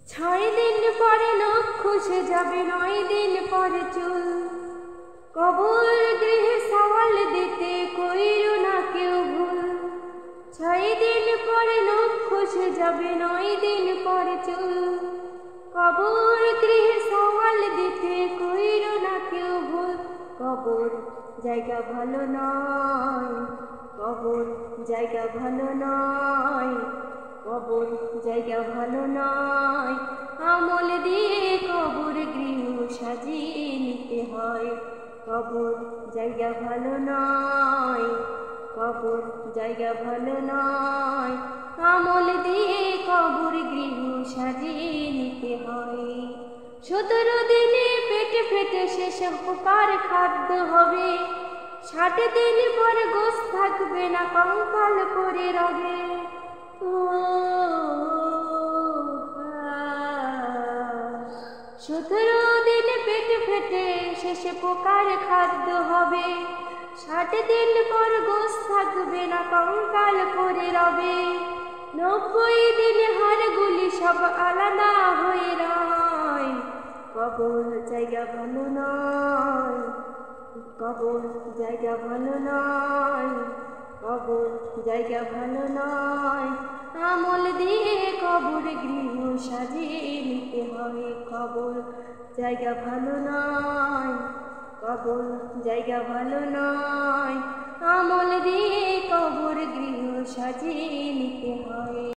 6 দিন পরে নখ খসে যাবে, 9 দিন পরে চুল। কবর গৃহে সওয়াল দিতে কইরো না কেউ ভুল। 6 দিন পরে নখ খসে যাবে, 9 দিন পরে চুল। কবর গৃহে সওয়াল দিতে কইরো না কেউ ভুল। কবর জায়গা ভালো নয়, কবর জায়গা ভালো নয়, কবর জায়গা ভালো নয়। আমল দিয়ে কবর গৃহ সাজিয়ে নিতে হয়। কবর জায়গা ভালো নয়, কবর জায়গা ভালো নয়। আমল দিয়ে কবর গৃহ সাজিয়ে নিতে হয়। 17 দিনে পেটে পেটে শেষ উপকার খাদ্য হবে। 60 দিন পর গোশ থাকবে না, কঙ্কাল করে রবে। 17 দিন পেটে পেটে শেষে পোকার খাদ্য হবে। 60 দিন পর গোশ থাকবে না, কঙ্কাল করে রবে। 90 দিনে হাড়গুলি সব আলাদা হয়ে রয়। কবর জায়গা ভালো নয়, কবর জায়গা ভালো নয়, কবর জায়গা ভালো নয়। আমল দিয়ে কবর গৃহ সাজিয়ে নিতে হয়। কবর জায়গা ভালো নয়, কবর জায়গা ভালো নয়। আমল দিয়ে কবর গৃহ সাজিয়ে নিতে হয়।